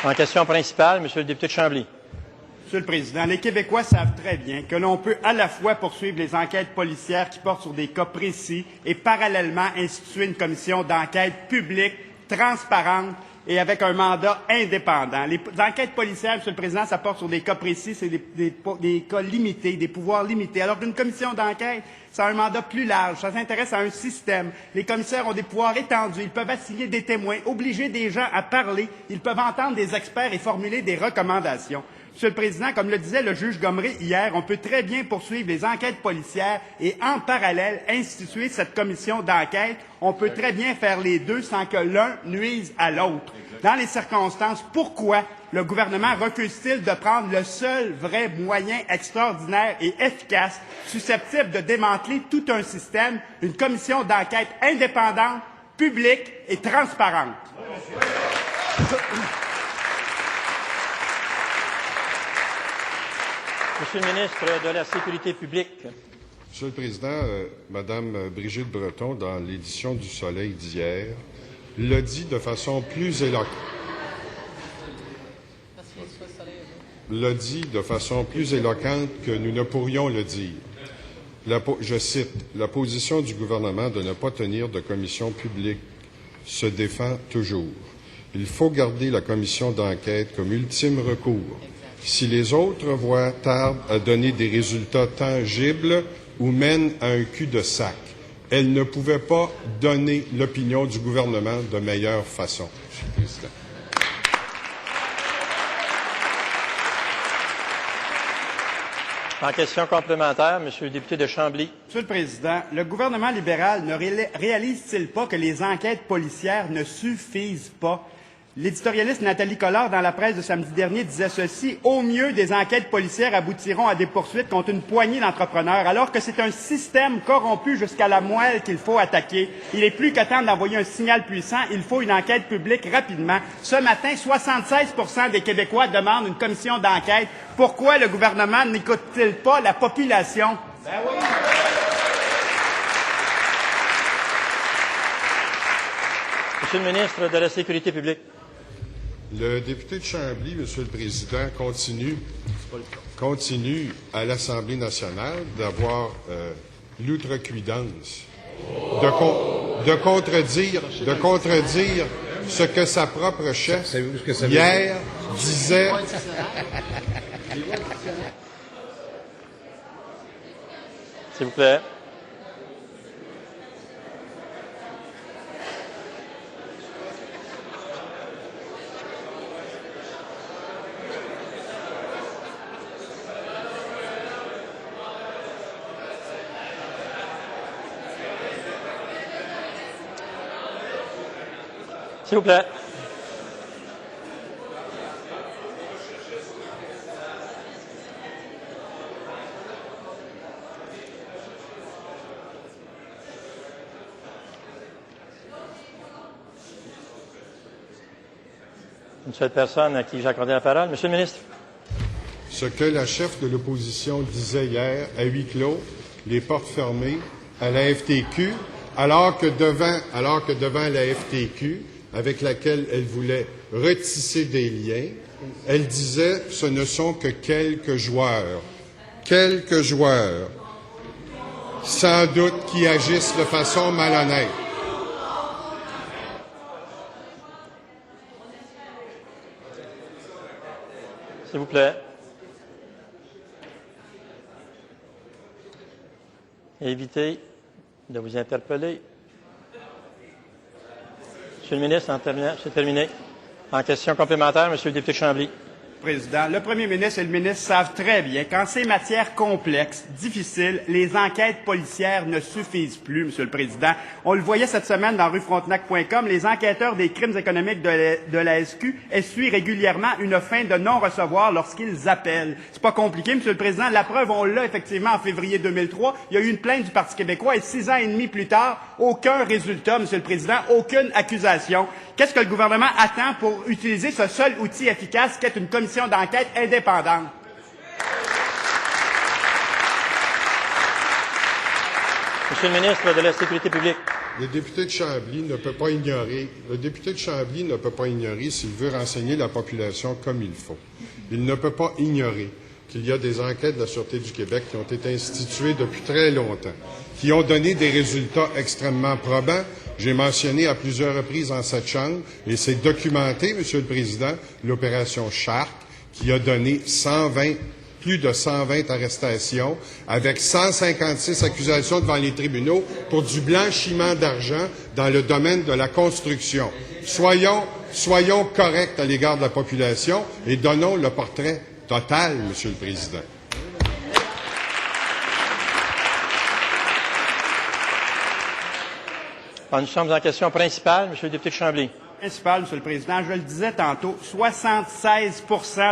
En question principale, Monsieur le député de Chambly. Monsieur le Président, les Québécois savent très bien que l'on peut à la fois poursuivre les enquêtes policières qui portent sur des cas précis et parallèlement instituer une commission d'enquête publique, transparente et avec un mandat indépendant. Les enquêtes policières, Monsieur le Président, ça porte sur des cas précis, c'est des cas limités, des pouvoirs limités. Alors qu'une commission d'enquête, ça a un mandat plus large, ça s'intéresse à un système. Les commissaires ont des pouvoirs étendus, ils peuvent assigner des témoins, obliger des gens à parler, ils peuvent entendre des experts et formuler des recommandations. Monsieur le Président, comme le disait le juge Gomery hier, on peut très bien poursuivre les enquêtes policières et, en parallèle, instituer cette commission d'enquête. On peut très bien faire les deux sans que l'un nuise à l'autre. Dans les circonstances, pourquoi le gouvernement refuse-t-il de prendre le seul vrai moyen extraordinaire et efficace susceptible de démanteler tout un système, une commission d'enquête indépendante, publique et transparente? Monsieur le ministre de la Sécurité publique. Monsieur le Président, Madame Brigitte Breton, dans l'édition du Soleil d'hier, l'a dit de façon plus éloquente que nous ne pourrions le dire. Je cite, « La position du gouvernement de ne pas tenir de commission publique se défend toujours. Il faut garder la commission d'enquête comme ultime recours. Si les autres voies tardent à donner des résultats tangibles ou mènent à un cul-de-sac, elles ne pouvaient pas donner l'opinion du gouvernement de meilleure façon. » Monsieur le Président. En question complémentaire, Monsieur le député de Chambly. Monsieur le Président, le gouvernement libéral ne réalise-t-il pas que les enquêtes policières ne suffisent pas? L'éditorialiste Nathalie Collard, dans la presse de samedi dernier, disait ceci: « Au mieux, des enquêtes policières aboutiront à des poursuites contre une poignée d'entrepreneurs, alors que c'est un système corrompu jusqu'à la moelle qu'il faut attaquer. Il est plus que temps d'envoyer un signal puissant. Il faut une enquête publique rapidement. » Ce matin, 76% des Québécois demandent une commission d'enquête. Pourquoi le gouvernement n'écoute-t-il pas la population? Ben oui. Monsieur le ministre de la Sécurité publique. Le député de Chambly, Monsieur le Président, continue à l'Assemblée nationale d'avoir l'outrecuidance de contredire ce que sa propre chef hier disait. S'il vous plaît. S'il vous plaît. Une seule personne à qui j'ai accordé la parole. Monsieur le ministre. Ce que la chef de l'opposition disait hier à huis clos, les portes fermées, à la FTQ, alors que devant la FTQ, avec laquelle elle voulait retisser des liens, elle disait « ce ne sont que quelques joueurs, sans doute qui agissent de façon malhonnête. » S'il vous plaît. Évitez de vous interpeller. Monsieur le ministre, c'est terminé. En question complémentaire, Monsieur le député de Chambly. Président, le premier ministre et le ministre savent très bien qu'en ces matières complexes, difficiles, les enquêtes policières ne suffisent plus, Monsieur le Président. On le voyait cette semaine dans ruefrontenac.com, les enquêteurs des crimes économiques de la SQ essuient régulièrement une fin de non-recevoir lorsqu'ils appellent. C'est pas compliqué, Monsieur le Président. La preuve, on l'a effectivement en février 2003. Il y a eu une plainte du Parti québécois et 6 ans et demi plus tard, aucun résultat, Monsieur le Président, aucune accusation. Qu'est-ce que le gouvernement attend pour utiliser ce seul outil efficace qu'est une commission d'enquête indépendante? Monsieur le ministre de la Sécurité publique. le député de Chambly ne peut pas ignorer, s'il veut renseigner la population comme il faut. Il ne peut pas ignorer qu'il y a des enquêtes de la Sûreté du Québec qui ont été instituées depuis très longtemps, qui ont donné des résultats extrêmement probants. J'ai mentionné à plusieurs reprises en cette Chambre, et c'est documenté, Monsieur le Président, l'opération Shark, qui a donné plus de 120 arrestations, avec 156 accusations devant les tribunaux pour du blanchiment d'argent dans le domaine de la construction. Soyons corrects à l'égard de la population et donnons le portrait total, Monsieur le Président. Nous sommes en question principale. Monsieur le député de Chambly. Principal, Monsieur le Président, je le disais tantôt, 76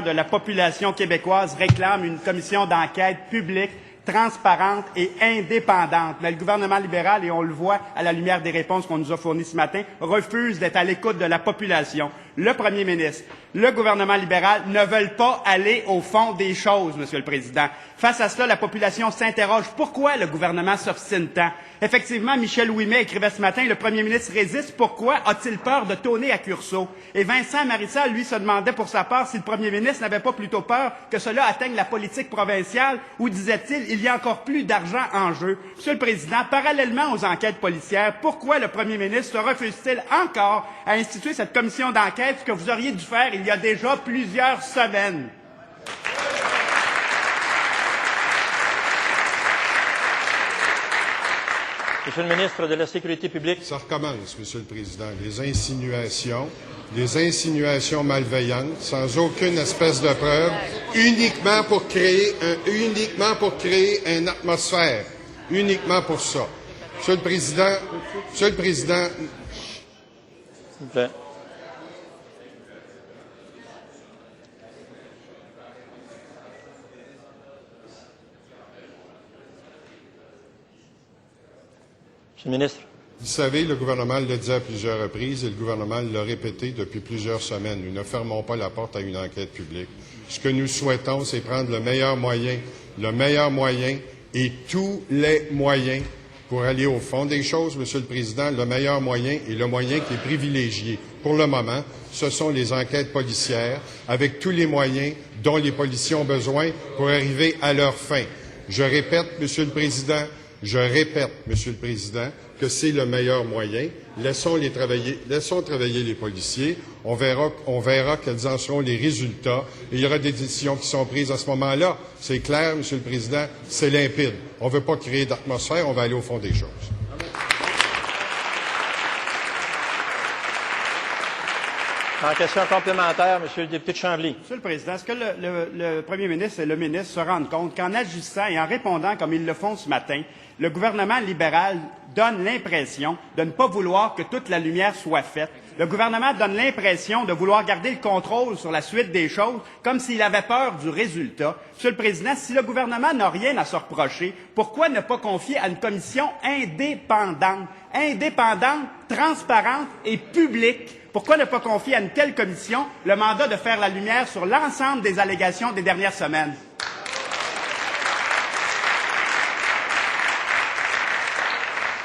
de la population québécoise réclame une commission d'enquête publique, transparente et indépendante. Mais le gouvernement libéral, et on le voit à la lumière des réponses qu'on nous a fournies ce matin, refuse d'être à l'écoute de la population. Le premier ministre, le gouvernement libéral ne veulent pas aller au fond des choses, Monsieur le Président. Face à cela, la population s'interroge. Pourquoi le gouvernement s'obstine tant? Effectivement, Michel Ouimet écrivait ce matin, le premier ministre résiste. Pourquoi a-t-il peur de tourner à Curso? Et Vincent Marissal, lui, se demandait pour sa part si le premier ministre n'avait pas plutôt peur que cela atteigne la politique provinciale où, disait-il, il y a encore plus d'argent en jeu. Monsieur le Président, parallèlement aux enquêtes policières, pourquoi le premier ministre se refuse-t-il encore à instituer cette commission d'enquête que vous auriez dû faire il y a déjà plusieurs semaines? Monsieur le ministre de la Sécurité publique. Ça recommence, Monsieur le Président. Les insinuations malveillantes, sans aucune espèce de preuve, uniquement pour créer une atmosphère. Uniquement pour ça. Monsieur le Président. S'il vous plaît. Monsieur le ministre. Vous savez, le gouvernement l'a dit à plusieurs reprises et le gouvernement l'a répété depuis plusieurs semaines. Nous ne fermons pas la porte à une enquête publique. Ce que nous souhaitons, c'est prendre le meilleur moyen et tous les moyens pour aller au fond des choses, Monsieur le Président. Le meilleur moyen et le moyen qui est privilégié pour le moment, ce sont les enquêtes policières avec tous les moyens dont les policiers ont besoin pour arriver à leur fin. Je répète, Monsieur le Président, que c'est le meilleur moyen. Laissons travailler les policiers. On verra quels en seront les résultats. Et il y aura des décisions qui sont prises à ce moment-là. C'est clair, Monsieur le Président, c'est limpide. On ne veut pas créer d'atmosphère, on va aller au fond des choses. En question complémentaire, Monsieur le député de Chambly. Monsieur le Président, est-ce que le premier ministre et le ministre se rendent compte qu'en agissant et en répondant comme ils le font ce matin, le gouvernement libéral donne l'impression de ne pas vouloir que toute la lumière soit faite. Le gouvernement donne l'impression de vouloir garder le contrôle sur la suite des choses, comme s'il avait peur du résultat. Monsieur le Président, si le gouvernement n'a rien à se reprocher, pourquoi ne pas confier à une commission indépendante, transparente et publique? Pourquoi ne pas confier à une telle commission le mandat de faire la lumière sur l'ensemble des allégations des dernières semaines?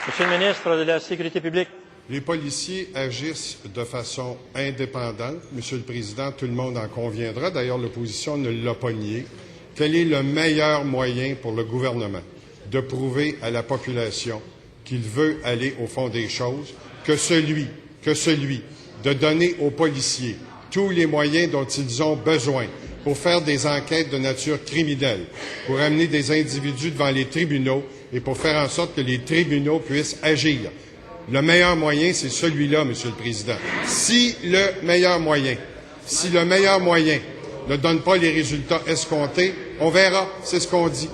Monsieur le ministre de la Sécurité publique. Les policiers agissent de façon indépendante. Monsieur le Président, tout le monde en conviendra. D'ailleurs, l'opposition ne l'a pas nié. Quel est le meilleur moyen pour le gouvernement de prouver à la population qu'il veut aller au fond des choses que celui de donner aux policiers tous les moyens dont ils ont besoin pour faire des enquêtes de nature criminelle, pour amener des individus devant les tribunaux et pour faire en sorte que les tribunaux puissent agir. Le meilleur moyen, c'est celui-là, Monsieur le Président. Si le meilleur moyen ne donne pas les résultats escomptés, on verra, c'est ce qu'on dit.